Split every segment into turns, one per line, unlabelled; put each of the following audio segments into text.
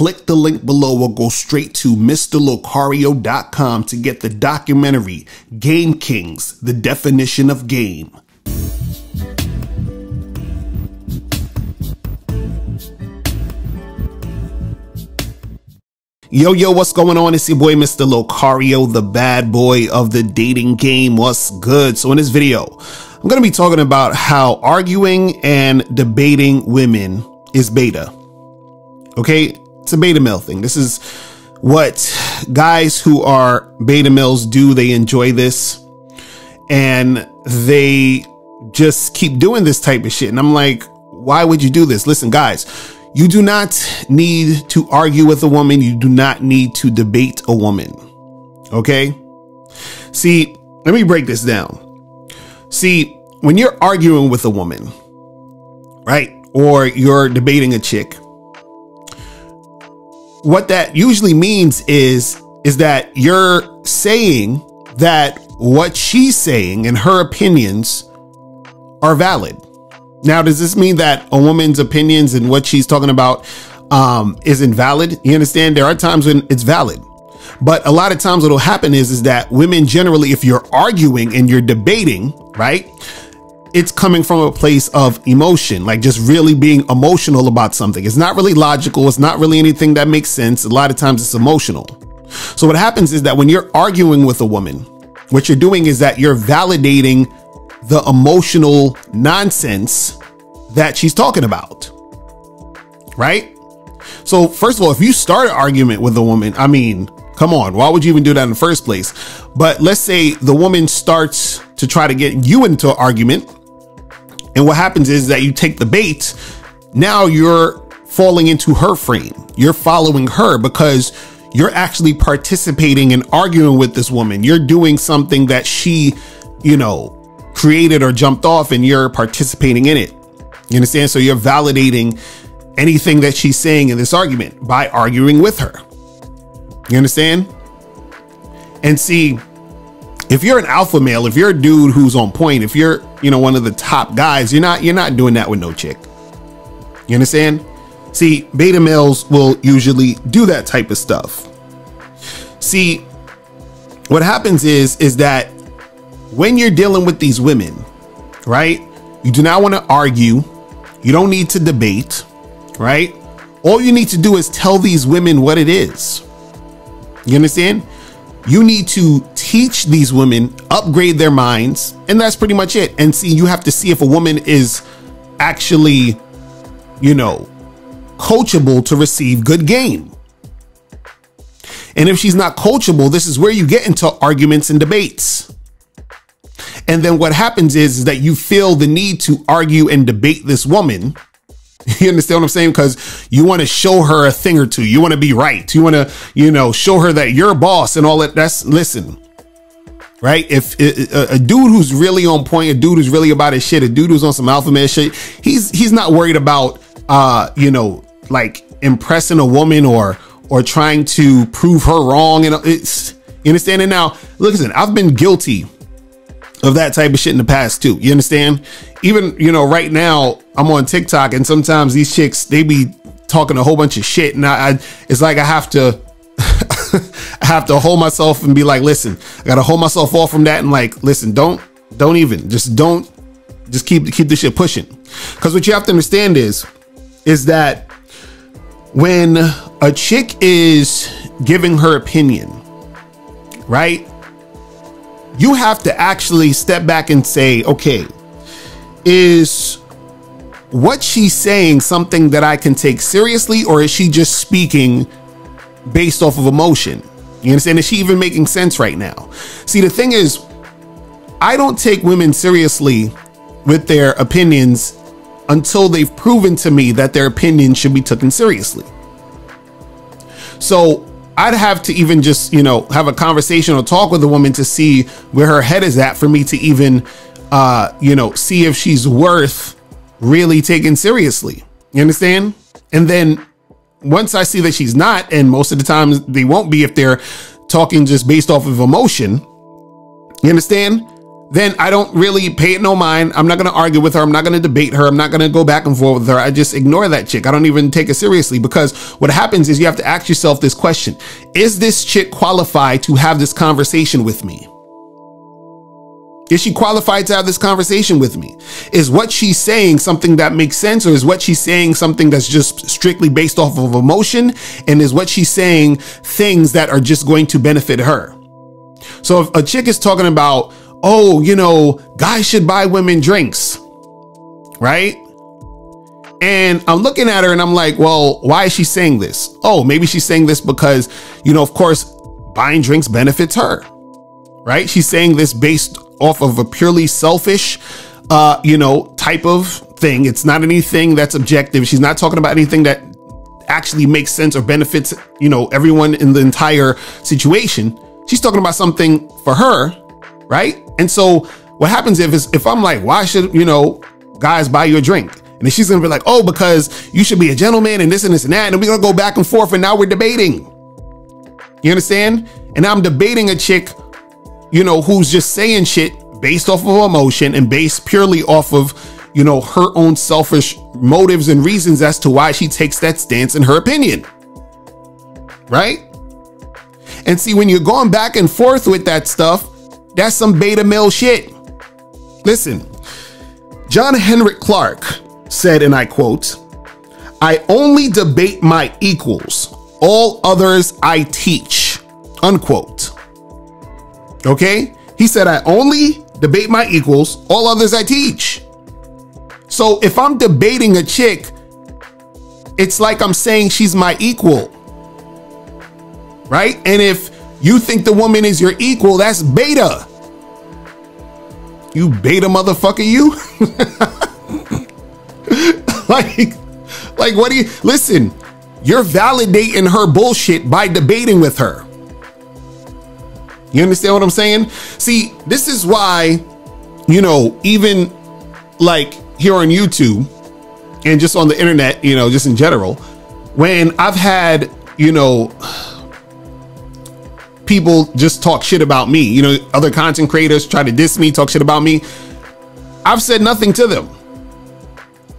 click the link below or go straight to mrlocario.com to get the documentary Game Kings, The Definition of Game. Yo, what's going on? It's your boy, Mr. Locario, the bad boy of the dating game. What's good? So in this video, I'm going to be talking about how arguing and debating women is beta. Okay, it's a beta male thing. This is what guys who are beta males do. They enjoy this and they just keep doing this type of shit. And I'm like, why would you do this? Listen, guys, you do not need to argue with a woman. You do not need to debate a woman. Okay? See, let me break this down. See, when you're arguing with a woman, right, or you're debating a chick, what that usually means is that you're saying that what she's saying and her opinions are valid. Now, does this mean that a woman's opinions and what she's talking about isn't valid? You understand? There are times when it's valid, but a lot of times what'll happen is that women generally, if you're arguing and you're debating, right, it's coming from a place of emotion, like just really being emotional about something. It's not really logical. It's not really anything that makes sense. A lot of times it's emotional. So what happens is that when you're arguing with a woman, what you're doing is that you're validating the emotional nonsense that she's talking about, right? So first of all, if you start an argument with a woman, I mean, come on, why would you even do that in the first place? But let's say the woman starts to try to get you into an argument, and what happens is that you take the bait. Now you're falling into her frame. You're following her because you're actually participating and arguing with this woman. You're doing something that she, created or jumped off, and you're participating in it. You understand? So you're validating anything that she's saying in this argument by arguing with her. You understand? And see, if you're an alpha male, if you're a dude who's on point, if you're, one of the top guys, you're not doing that with no chick. You understand? See, beta males will usually do that type of stuff. See, what happens is that when you're dealing with these women, right, you do not want to argue. You don't need to debate, right? All you need to do is tell these women what it is. You understand? You need to teach these women, upgrade their minds, and that's pretty much it. And see, you have to see if a woman is actually, coachable to receive good game. And if she's not coachable, this is where you get into arguments and debates. And then what happens is that you feel the need to argue and debate this woman. You understand what I'm saying? Because you want to show her a thing or two. You want to be right. You want to, show her that you're a boss and all that. Listen, right? If a dude who's really on point, a dude who's really about his shit, a dude who's on some alpha man shit, he's not worried about, like impressing a woman or trying to prove her wrong. And it's, you understand? And now, listen, I've been guilty of that type of shit in the past too. You understand? Even, right now I'm on TikTok and sometimes these chicks, they be talking a whole bunch of shit. And it's like, I have to, I have to hold myself and be like, listen, I got to hold myself off from that. And like, listen, don't keep the shit pushing. Cause what you have to understand is that when a chick is giving her opinion, right, you have to actually step back and say, okay, is what she's saying something that I can take seriously, or is she just speaking based off of emotion? You understand? Is she even making sense right now? See, the thing is, I don't take women seriously with their opinions until they've proven to me that their opinion should be taken seriously. So I'd have to even just, have a conversation or talk with a woman to see where her head is at for me to even, see if she's worth really taken seriously. You understand? And then once I see that she's not, and most of the time they won't be if they're talking just based off of emotion, you understand? then I don't really pay it no mind. I'm not going to argue with her. I'm not going to debate her. I'm not going to go back and forth with her. I just ignore that chick. I don't even take it seriously, because what happens is you have to ask yourself this question. Is this chick qualified to have this conversation with me? Is she qualified to have this conversation with me? Is what she's saying something that makes sense, or is what she's saying something that's just strictly based off of emotion? And is what she's saying things that are just going to benefit her? So if a chick is talking about, oh, you know, guys should buy women drinks, right? And I'm looking at her and I'm like, well, why is she saying this? Oh, maybe she's saying this because, you know, of course, buying drinks benefits her, right? She's saying this based off of a purely selfish, type of thing. It's not anything that's objective. She's not talking about anything that actually makes sense or benefits, everyone in the entire situation. She's talking about something for her, right? And so what happens if I'm like, why should, guys buy you a drink? And then she's going to be like, oh, because you should be a gentleman and this and this and that. And we're going to go back and forth. And now we're debating. You understand? And I'm debating a chick, who's just saying shit based off of emotion and based purely off of, her own selfish motives and reasons as to why she takes that stance in her opinion. Right? And see, when you're going back and forth with that stuff, that's some beta male shit. Listen, John Henrik Clark said, and I quote, "I only debate my equals. All others I teach," unquote. Okay? He said, I only debate my equals. All others I teach. So if I'm debating a chick, it's like I'm saying she's my equal. Right? And if you think the woman is your equal, that's beta. You beta motherfucker, you. like what do you, listen, you're validating her bullshit by debating with her. You understand what I'm saying? See, this is why, even like here on YouTube and just on the internet, just in general, when I've had, people just talk shit about me, other content creators try to diss me, talk shit about me, I've said nothing to them.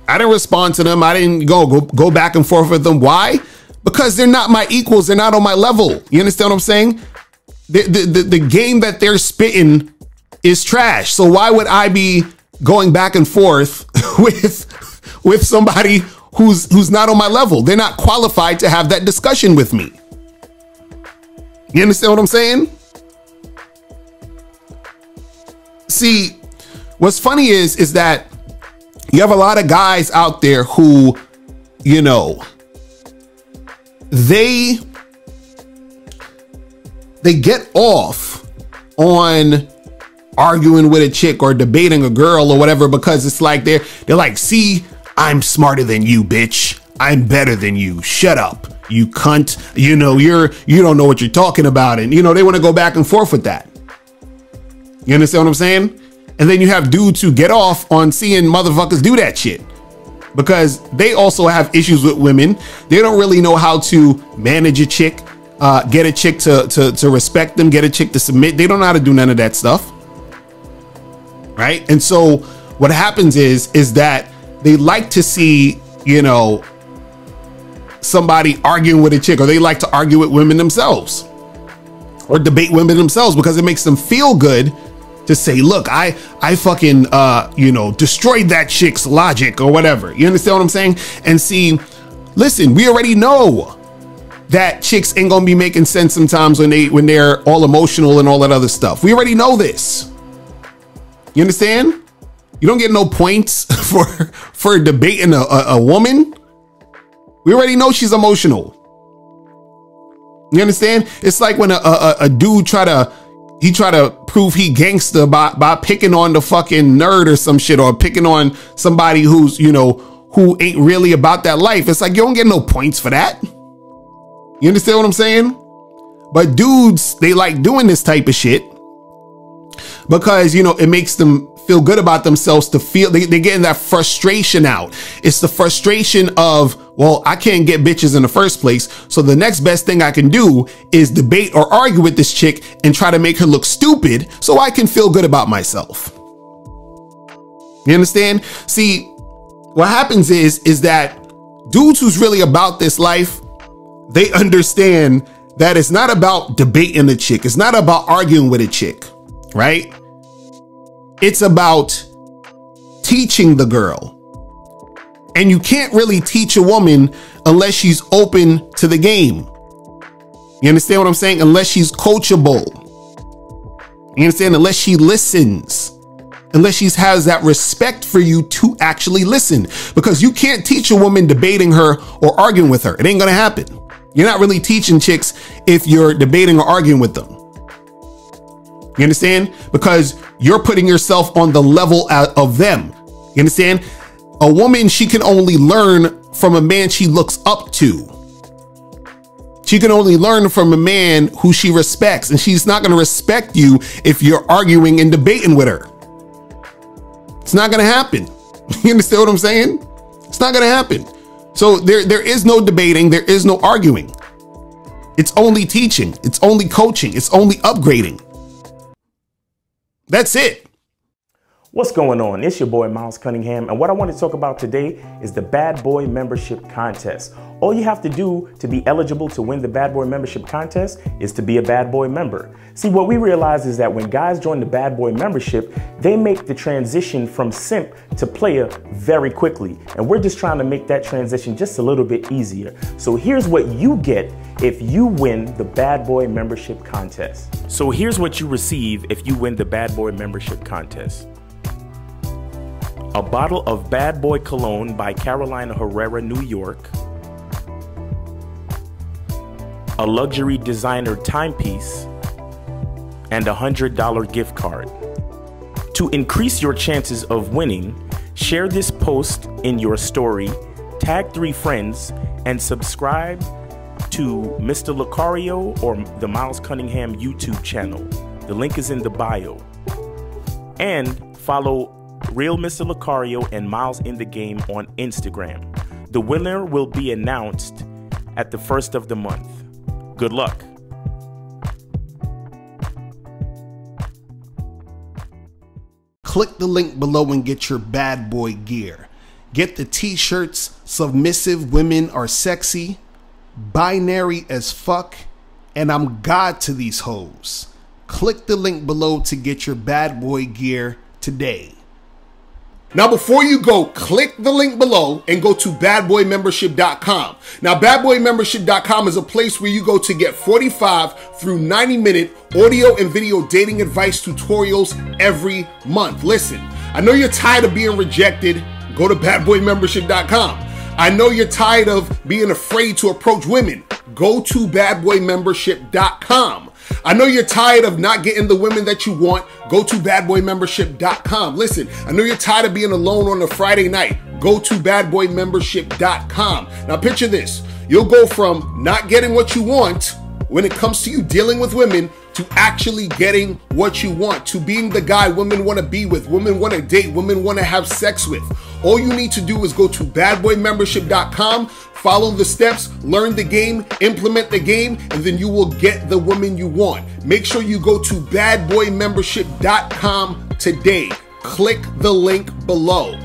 I didn't respond to them. I didn't go back and forth with them. Why? Because they're not my equals. They're not on my level. You understand what I'm saying? The game that they're spitting is trash. So why would I be going back and forth with somebody who's not on my level? They're not qualified to have that discussion with me. You understand what I'm saying? See, what's funny is that you have a lot of guys out there who, they get off on arguing with a chick or debating a girl or whatever, because it's like they're like, see, I'm smarter than you, bitch. I'm better than you. Shut up, you cunt. You don't know what you're talking about. And, they want to go back and forth with that. You understand what I'm saying? And then you have dudes who get off on seeing motherfuckers do that shit because they also have issues with women. They don't really know how to manage a chick, get a chick to respect them, get a chick to submit. They don't know how to do none of that stuff. Right. And so what happens is that they like to see, somebody arguing with a chick, or they like to argue with women themselves or debate women themselves because it makes them feel good to say, look, I fucking, destroyed that chick's logic or whatever. You understand what I'm saying? And see, listen, we already know that chicks ain't gonna be making sense sometimes when they're all emotional and all that other stuff. We already know this. You understand? You don't get no points for debating a woman. We already know she's emotional. You understand? It's like when a dude try to prove he gangster by picking on the fucking nerd or some shit, or picking on somebody who's, who ain't really about that life. It's like, you don't get no points for that. You understand what I'm saying? But dudes, they like doing this type of shit because, it makes them feel good about themselves, to feel they're getting that frustration out. It's the frustration of well, I can't get bitches in the first place. So the next best thing I can do is debate or argue with this chick and try to make her look stupid so I can feel good about myself. You understand? See, what happens is that dudes who's really about this life, they understand that it's not about debating a chick. It's not about arguing with a chick, right? It's about teaching the girl. And you can't really teach a woman unless she's open to the game. You understand what I'm saying? Unless she's coachable. You understand? Unless she listens. Unless she has that respect for you to actually listen. Because you can't teach a woman debating her or arguing with her. It ain't gonna happen. You're not really teaching chicks if you're debating or arguing with them. You understand? Because you're putting yourself on the level of them. You understand? A woman, she can only learn from a man she looks up to. She can only learn from a man who she respects, and she's not going to respect you if you're arguing and debating with her. It's not going to happen. You understand what I'm saying? It's not going to happen. So there is no debating. There is no arguing. It's only teaching. It's only coaching. It's only upgrading. That's it.
What's going on? It's your boy Miles Cunningham, and what I want to talk about today is the Bad Boy Membership Contest. All you have to do to be eligible to win the Bad Boy Membership Contest is to be a Bad Boy member. See, what we realize is that when guys join the Bad Boy membership, they make the transition from simp to player very quickly, and we're just trying to make that transition just a little bit easier. So here's what you get if you win the Bad Boy Membership Contest. So here's what you receive if you win the Bad Boy Membership Contest. A bottle of Bad Boy Cologne by Carolina Herrera, New York. A luxury designer timepiece. And a $100 gift card. To increase your chances of winning, share this post in your story, tag 3 friends, and subscribe to Mr. Locario or the Miles Cunningham YouTube channel. The link is in the bio. And follow Real Mr. Locario and Miles in the Game on Instagram. The winner will be announced at the first of the month. Good luck.
Click the link below and get your bad boy gear. Get the t-shirts, Submissive Women Are Sexy, Binary as Fuck, and I'm God to These Hoes. Click the link below to get your bad boy gear today. Now, before you go, click the link below and go to badboymembership.com. Now, badboymembership.com is a place where you go to get 45 through 90-minute audio and video dating advice tutorials every month. Listen, I know you're tired of being rejected. Go to badboymembership.com. I know you're tired of being afraid to approach women. Go to badboymembership.com. I know you're tired of not getting the women that you want. Go to badboymembership.com. Listen, I know you're tired of being alone on a Friday night. Go to badboymembership.com. Now picture this. You'll go from not getting what you want when it comes to you dealing with women to actually getting what you want, to being the guy women want to be with, women want to date, women want to have sex with. All you need to do is go to badboymembership.com, follow the steps, learn the game, implement the game, and then you will get the woman you want. Make sure you go to badboymembership.com today. Click the link below.